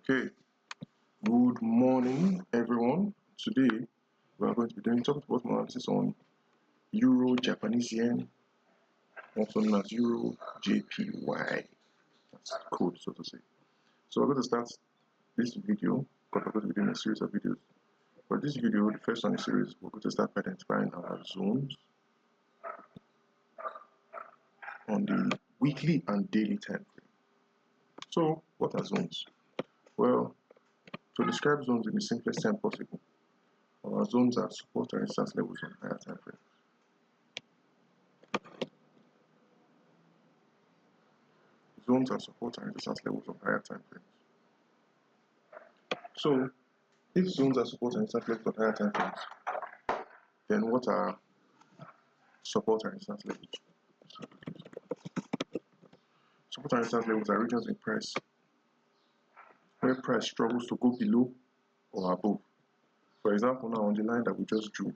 Okay, good morning everyone. Today we are going to be doing top bottom analysis on Euro Japanese Yen, also known as EURJPY. That's the code, so to say. So we're going to start this video because we're going to be doing a series of videos. For this video, the first one in the series, we're going to start by identifying our zones on the weekly and daily time frame. So, what are zones? Well, to describe zones in the simplest term possible, our zones are support and resistance levels on higher time frames. Zones are support and resistance levels on higher time frames. So, if zones are support and resistance levels on higher time frames, then what are support and resistance levels? Support and resistance levels are regions in price where price struggles to go below or above. For example, now on the line that we just drew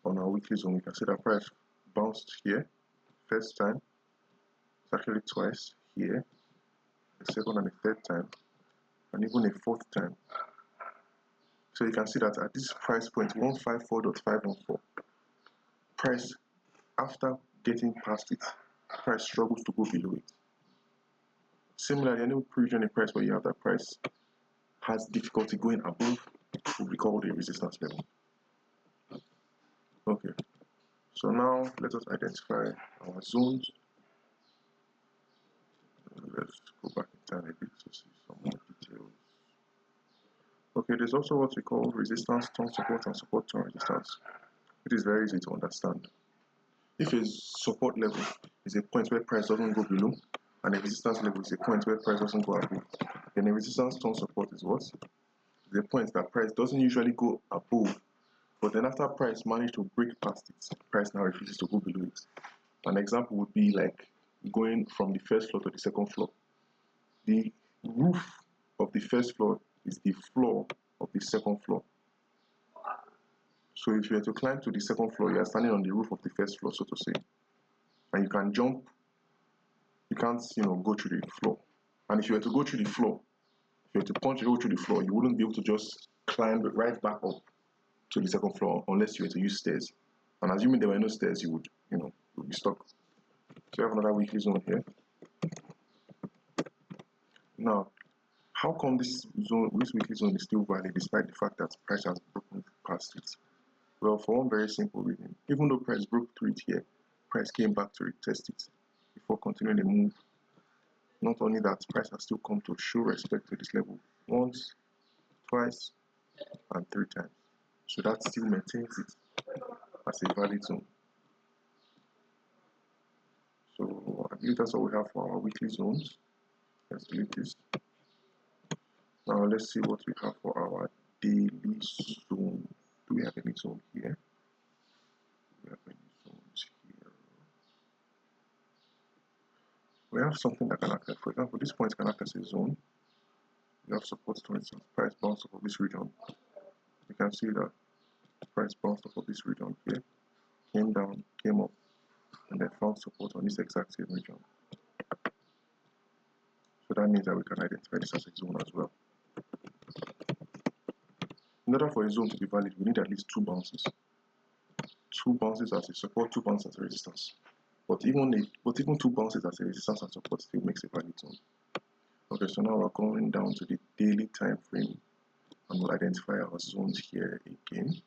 on our weekly zone, we can see that price bounced here first time. It's actually twice here, a second and a third time, and even a fourth time. So you can see that at this price point 154.514, price after getting past it, price struggles to go below it. Similarly, any region in price where you have that price has difficulty going above will be called a resistance level. Okay, so now let us identify our zones. Let's go back in time a bit to see some more details. Okay, there's also what we call resistance turn support and support turn resistance. It is very easy to understand. If a support level is a point where price doesn't go below, and a resistance level is a point where price doesn't go above, then a resistance turn support is what? The point that price doesn't usually go above, but then after price managed to break past it, price now refuses to go below it. An example would be like going from the first floor to the second floor. The roof of the first floor is the floor of the second floor. So if you were to climb to the second floor, you are standing on the roof of the first floor, so to say, and you can jump. You can't, go through the floor. And if you were to go through the floor, if you were to punch a hole through the floor, you wouldn't be able to just climb right back up to the second floor unless you were to use stairs. And assuming there were no stairs, you would, be stuck. So you have another weekly zone here. Now, how come this weekly zone is still valid despite the fact that price has broken past it? Well, for one very simple reason. Even though price broke through it here, price came back to retest it before continuing the move. Not only that, price has still come to show respect to this level once, twice, and 3 times. So that still maintains it as a valid zone. So I believe that's all we have for our weekly zones. Let's delete this. Now let's see what we have for our daily zone. Do we have any zone here? Do we have any zones here? We have something that can act as, for example, this point can act as a zone. We have support to instance, price bounce off of this region. You can see that price bounced off of this region here, came down, came up, and then found support on this exact same region. So that means that we can identify this as a zone as well. In order for a zone to be valid, we need at least 2 bounces. 2 bounces as a support, 2 bounces as a resistance. But even 2 bounces as a resistance and support still makes a valid zone. Okay, so now we're going down to the daily time frame and we'll identify our zones here again.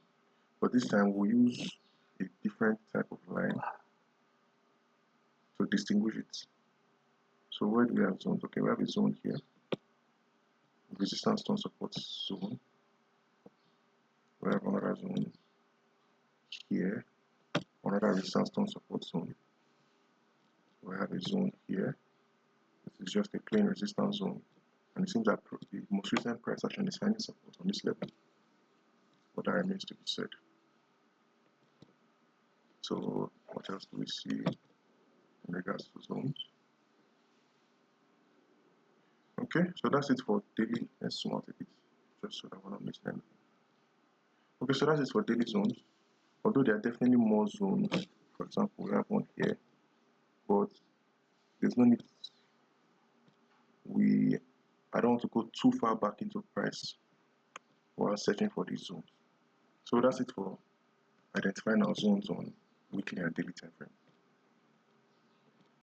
But this time we'll use a different type of line to distinguish it. So where do we have zones? Okay, we have a zone here, resistance turn support zone. We have another zone here, another resistance turn support zone. We have a zone here. This is just a plain resistance zone, and it seems that the most recent price action is finding support on this level, but that remains to be said. So what else do we see in regards to zones? Okay, so that's it for daily. Let's zoom out a bit, just so that we're not missing anything. Okay, so that's it for daily zones. Although there are definitely more zones. For example, we have one here, but there's no need. We I don't want to go too far back into price while searching for these zones. So that's it for identifying our zones on weekly and daily time frame.